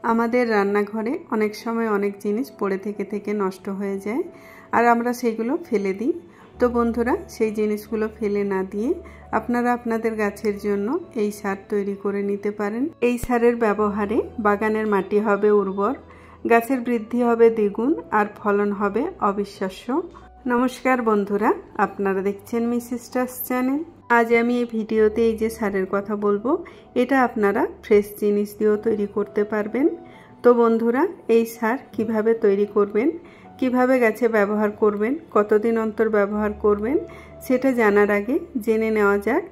আমাদের রান্নাঘরে অনেক সময় অনেক জিনিস পড়ে থেকে নষ্ট হয়ে যায় আর আমরা সেগুলো ফেলে দিই। তো বন্ধুরা, সেই জিনিসগুলো ফেলে না দিয়ে আপনারা আপনাদের গাছের জন্য এই সার তৈরি করে নিতে পারেন। এই সারের ব্যবহারে বাগানের মাটি হবে উর্বর, গাছের বৃদ্ধি হবে দ্বিগুণ আর ফলন হবে অবিশ্বাস্য। নমস্কার বন্ধুরা, আপনারা দেখছেন মিসিস্টার্স চ্যানেল। আজ আমি এই ভিডিওতে এই যে সারের কথা বলবো, এটা আপনারা ফ্রেশ জিনিস দিয়েও তৈরি করতে পারবেন। তো বন্ধুরা, এই সার কিভাবে তৈরি করবেন, কিভাবে গাছে ব্যবহার করবেন, কতদিন অন্তর ব্যবহার করবেন, সেটা জানার আগে জেনে নেওয়া যাক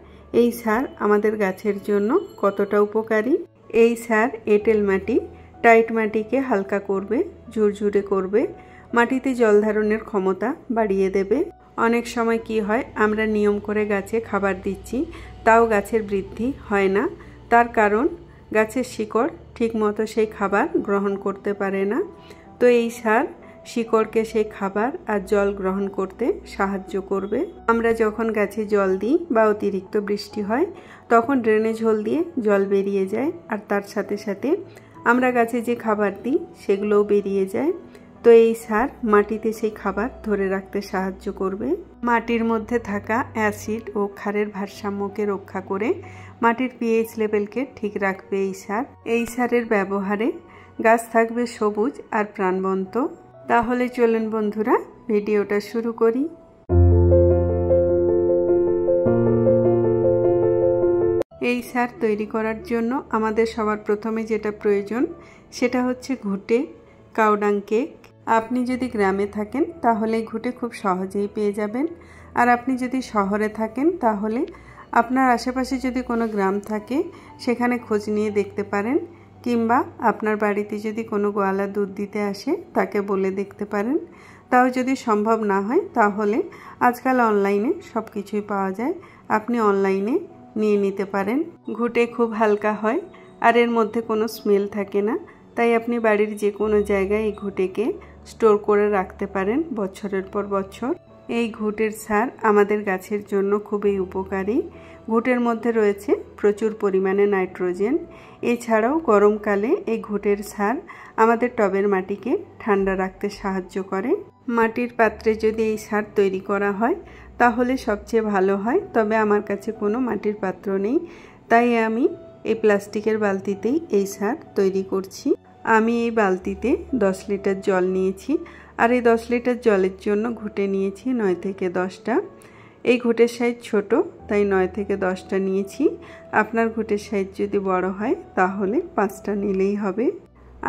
এই সার আমাদের গাছের জন্য কতটা উপকারী। এই সার এঁটেল মাটি, টাইট মাটিকে হালকা করবে, ঝুরঝুরে করবে, মাটিতে জল ধারণের ক্ষমতা বাড়িয়ে দেবে। অনেক সময় কি হয়, আমরা নিয়ম করে গাছে খাবার দিচ্ছি, তাও গাছের বৃদ্ধি হয় না। তার কারণ গাছের শিকড় ঠিকমতো সেই খাবার গ্রহণ করতে পারে না। তো এই সার শিকড়কে সেই খাবার আর জল গ্রহণ করতে সাহায্য করবে। আমরা যখন গাছে জল দিই বা অতিরিক্ত বৃষ্টি হয়, তখন ড্রেনেজ হোল দিয়ে জল বেরিয়ে যায়, আর তার সাথে সাথে আমরা গাছে যে খাবার দিই সেগুলোও বেরিয়ে যায়। তো এই সার মাটিতে সেই খাবার ধরে রাখতে সাহায্য করবে। মাটির মধ্যে থাকা অ্যাসিড ও ক্ষারের ভারসাম্যকে রক্ষা করে মাটির পিএইচ লেভেলকে ঠিক রাখবে এই সার। এই সারের ব্যবহারে গাছ থাকবে সবুজ আর প্রাণবন্ত। তাহলে চলুন বন্ধুরা, ভিডিওটা শুরু করি। এই সার তৈরি করার জন্য আমাদের সবার প্রথমে যেটা প্রয়োজন সেটা হচ্ছে ঘুঁটে, কাউডাং কেক। আপনি যদি গ্রামে থাকেন তাহলে ঘুঁটে খুব সহজেই পেয়ে যাবেন, আর আপনি যদি শহরে থাকেন তাহলে আপনার আশেপাশে যদি কোনো গ্রাম থাকে সেখানে খোঁজ নিয়ে দেখতে পারেন, কিংবা আপনার বাড়িতে যদি কোনো গোয়ালা দুধ দিতে আসে তাকে বলে দেখতে পারেন। তাও যদি সম্ভব না হয় তাহলে আজকাল অনলাইনে সব কিছুই পাওয়া যায়, আপনি অনলাইনে নিয়ে নিতে পারেন। ঘুঁটে খুব হালকা হয় আর এর মধ্যে কোনো স্মেল থাকে না, তাই আপনি বাড়ির যে কোনো জায়গায় এই ঘুঁটেকে স্টোর করে রাখতে পারেন বছরের পর বছর। এই ঘুঁটের সার আমাদের গাছের জন্য খুবই উপকারী। ঘুঁটের মধ্যে রয়েছে প্রচুর পরিমাণে নাইট্রোজেন। এছাড়াও গরমকালে এই ঘুঁটের সার আমাদের টবের মাটিকে ঠান্ডা রাখতে সাহায্য করে। মাটির পাত্রে যদি এই সার তৈরি করা হয় তাহলে সবচেয়ে ভালো হয়, তবে আমার কাছে কোনো মাটির পাত্র নেই, তাই আমি এই প্লাস্টিকের বালতিতেই এই সার তৈরি করছি। আমি এই বালতিতে 10 লিটার জল নিয়েছি, আর এই 10 লিটার জলের জন্য ঘুঁটে নিয়েছি 9 থেকে 10টা। এই ঘুঁটের সাইজ ছোট, তাই 9 থেকে 10টা নিয়েছি। আপনার ঘুঁটের সাইজ যদি বড় হয় তাহলে 5টা নিলেই হবে।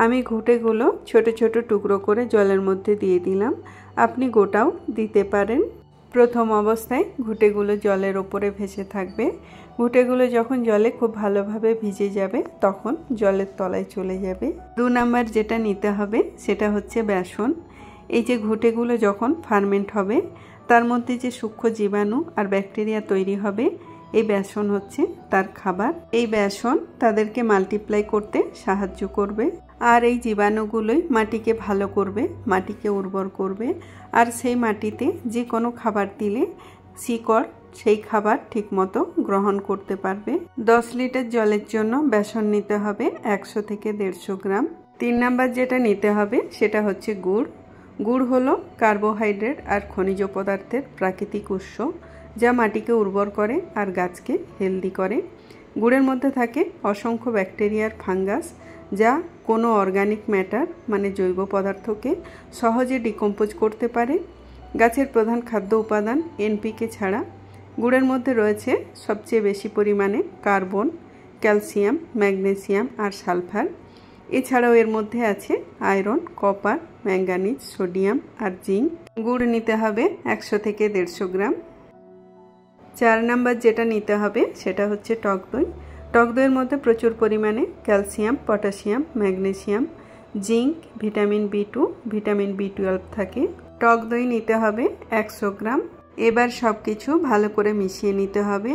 আমি ঘুঁটেগুলো ছোট ছোট টুকরো করে জলের মধ্যে দিয়ে দিলাম, আপনি গোটাও দিতে পারেন। প্রথম অবস্থায় ঘুঁটেগুলো জলের ওপরে ভেসে থাকবে। ঘুঁটেগুলো যখন জলে খুব ভালোভাবে ভিজে যাবে তখন জলের তলায় চলে যাবে। 2 নাম্বার যেটা নিতে হবে সেটা হচ্ছে বেসন। এই যে ঘুঁটেগুলো যখন ফার্মেন্ট হবে তার মধ্যে যে সূক্ষ্ম জীবাণু আর ব্যাকটেরিয়া তৈরি হবে, এই বেসন হচ্ছে তার খাবার। এই বেসন তাদেরকে মাল্টিপ্লাই করতে সাহায্য করবে, আর এই জীবাণুগুলোই মাটিকে ভালো করবে, মাটিকে উর্বর করবে। আর সেই মাটিতে যে কোনো খাবার দিলে শিকড় সেই খাবার ঠিকমতো গ্রহণ করতে পারবে। 10 লিটার জলের জন্য বেসন নিতে হবে 100 থেকে 150 গ্রাম। 3 নাম্বার যেটা নিতে হবে সেটা হচ্ছে গুড়। গুড় হলো কার্বোহাইড্রেট আর খনিজ পদার্থের প্রাকৃতিক উৎস, যা মাটিকে উর্বর করে আর গাছকে হেলদি করে। গুড়ের মধ্যে থাকে অসংখ্য ব্যাকটেরিয়ার ফাঙ্গাস, যা কোনো অর্গানিক ম্যাটার মানে জৈব পদার্থকে সহজে ডিকম্পোজ করতে পারে। গাছের প্রধান খাদ্য উপাদান এনপিকে ছাড়া গুড়ের মধ্যে রয়েছে সবচেয়ে বেশি পরিমাণে কার্বন, ক্যালসিয়াম, ম্যাগনেসিয়াম আর সালফার। এছাড়াও এর মধ্যে আছে আয়রন, কপার, ম্যাঙ্গানিজ, সোডিয়াম আর জিঙ্ক। গুড় নিতে হবে 100 থেকে 150 গ্রাম। 4 নাম্বার যেটা নিতে হবে সেটা হচ্ছে টক দই। টক দইয়ের মধ্যে প্রচুর পরিমাণে calcium, potassium, magnesium, zinc, vitamin B2, vitamin B12 থাকে। টক দই নিতে হবে 100 গ্রাম। এবার সব কিছু ভালো করে মিশিয়ে নিতে হবে।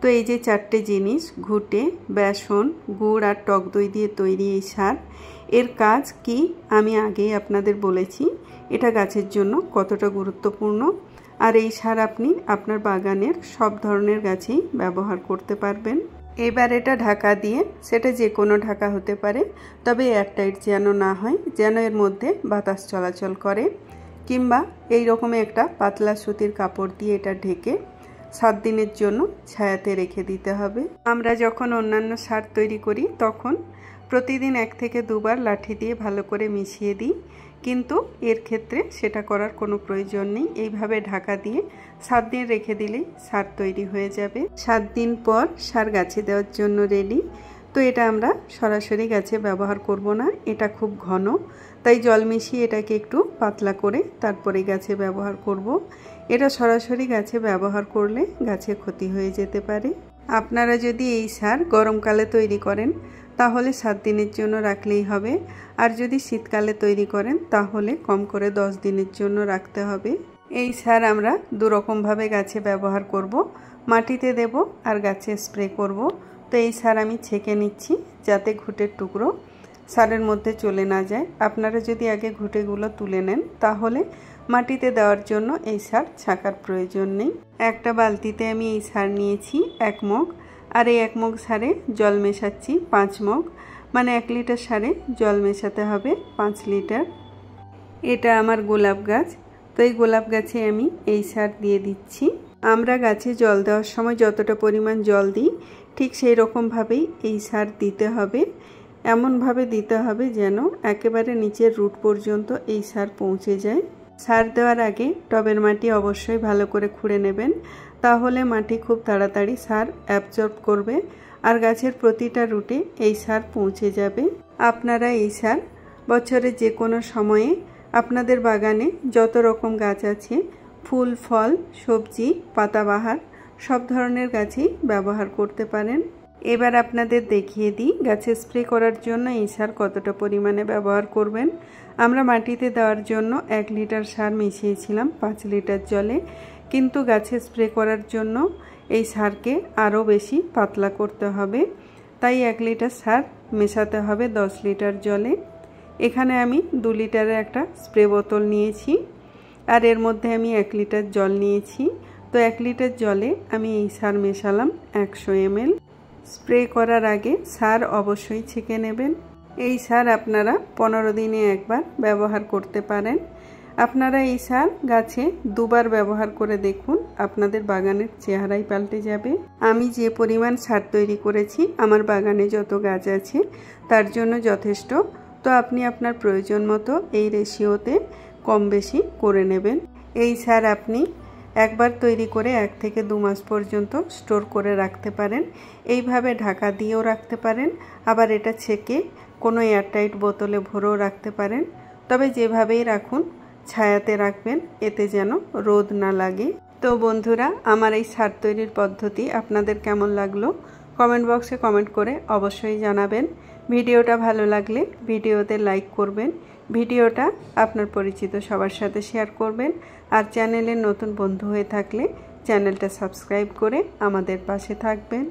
তো এই যে 4টে জিনিস, ঘুঁটে, বেসন, গুড় আর টক দই দিয়ে তৈরি এই সার, এর কাজ কি আমি আগেই আপনাদের বলেছি। এটা গাছের জন্য কতটা গুরুত্বপূর্ণ, আর এই সার আপনি আপনার বাগানের সব ধরনের গাছেই ব্যবহার করতে পারবেন। এবার এটা ঢাকা দিয়ে, সেটা যে কোনো ঢাকা হতে পারে, তবে এয়ারটাইট যেন না হয়, যেন এর মধ্যে বাতাস চলাচল করে, কিংবা এই রকম একটা পাতলা সুতির কাপড় দিয়ে এটা ঢেকে 7 দিনের জন্য ছায়াতে রেখে দিতে হবে। আমরা যখন অন্যান্য সার তৈরি করি তখন প্রতিদিন 1 থেকে 2 বার লাঠি দিয়ে ভালো করে মিশিয়ে দিই, কিন্তু এর ক্ষেত্রে সেটা করার কোনো প্রয়োজন নেই। এইভাবে ঢাকা দিয়ে 7 দিন রেখে দিলেই সার তৈরি হয়ে যাবে। 7 দিন পর সার গাছে দেওয়ার জন্য রেডি। তো এটা আমরা সরাসরি গাছে ব্যবহার করব না, এটা খুব ঘন, তাই জল মিশিয়ে এটাকে একটু পাতলা করে তারপরে গাছে ব্যবহার করব। এটা সরাসরি গাছে ব্যবহার করলে গাছে ক্ষতি হয়ে যেতে পারে। আপনারা যদি এই সার গরমকালে তৈরি করেন তাহলে 7 দিনের জন্য রাখলেই হবে, আর যদি শীতকালে তৈরি করেন তাহলে কম করে 10 দিনের জন্য রাখতে হবে। এই সার আমরা দুরকমভাবে গাছে ব্যবহার করব, মাটিতে দেব আর গাছে স্প্রে করব। তো এই সার আমি ছেঁকে নিচ্ছি যাতে ঘুঁটের টুকরো সারের মধ্যে চলে না যায়। আপনারা যদি আগে ঘুঁটেগুলো তুলে নেন তাহলে মাটিতে দেওয়ার জন্য এই সার ছাঁকার প্রয়োজন নেই। একটা বালতিতে আমি এই সার নিয়েছি 1 মগ, আর এই 1 মগ সারে জল মেশাচ্ছি 5 মগ, মানে 1 লিটার সারে জল মেশাতে হবে 5 লিটার। এটা আমার গোলাপ গাছ, তো এই গোলাপ গাছে আমি এই সার দিয়ে দিচ্ছি। আমরা গাছে জল দেওয়ার সময় যতটা পরিমাণ জল দিই ঠিক সেই রকমভাবেই এই সার দিতে হবে। এমনভাবে দিতে হবে যেন একেবারে নিচের রুট পর্যন্ত এই সার পৌঁছে যায়। সার দেওয়ার আগে টবের মাটি অবশ্যই ভালো করে খুঁড়ে নেবেন, তাহলে মাটি খুব তাড়াতাড়ি সার অ্যাবজর্ব করবে আর গাছের প্রতিটা রুটে এই সার পৌঁছে যাবে। আপনারা এই সার বছরের যে কোনো সময়ে আপনাদের বাগানে যত রকম গাছ আছে, ফুল, ফল, সবজি, পাতাবাহার সব ধরনের গাছেই ব্যবহার করতে পারেন। এবার আপনাদের দেখিয়ে দিই গাছে স্প্রে করার জন্য এই সার কতটা পরিমাণে ব্যবহার করবেন। আমরা মাটিতে দেওয়ার জন্য 1 লিটার সার মিশিয়েছিলাম 5 লিটার জলে, কিন্তু গাছে স্প্রে করার জন্য এই সারকে আরও বেশি পাতলা করতে হবে, তাই 1 লিটার সার মেশাতে হবে 10 লিটার জলে। এখানে আমি 2 লিটারের একটা স্প্রে বোতল নিয়েছি, আর এর মধ্যে আমি 1 লিটার জল নিয়েছি। তো 1 লিটার জলে আমি এই সার মেশালাম 100 ml। স্প্রে করার আগে সার অবশ্যই ছেঁকে নেবেন। এই সার আপনারা 15 দিনে একবার ব্যবহার করতে পারেন। আপনারা এই সার গাছে 2 বার ব্যবহার করে দেখুন, আপনাদের বাগানের চেহারাই পাল্টে যাবে। আমি যে পরিমাণ সার তৈরি করেছি আমার বাগানে যত গাছ আছে তার জন্য যথেষ্ট। তো আপনি আপনার প্রয়োজন মতো এই রেশিওতে কম বেশি করে নেবেন। এই সার আপনি একবার তৈরি করে 1 থেকে 2 মাস পর্যন্ত স্টোর করে রাখতে পারেন। এইভাবে ঢাকা দিয়েও রাখতে পারেন, আবার এটা ছেঁকে কোনো এয়ারটাইট বোতলে ভরেও রাখতে পারেন। তবে যেভাবেই রাখুন ছায়াতে রাখবেন, এতে যেন রোদ না লাগে। তো বন্ধুরা, আমার এই সার তৈরির পদ্ধতি আপনাদের কেমন লাগলো কমেন্ট বক্সে কমেন্ট করে অবশ্যই জানাবেন। ভিডিওটা ভালো লাগলে ভিডিওতে লাইক করবেন, ভিডিওটা আপনার পরিচিত সবার সাথে শেয়ার করবেন, আর চ্যানেলের নতুন বন্ধু হয়ে থাকলে চ্যানেলটা সাবস্ক্রাইব করে আমাদের পাশে থাকবেন।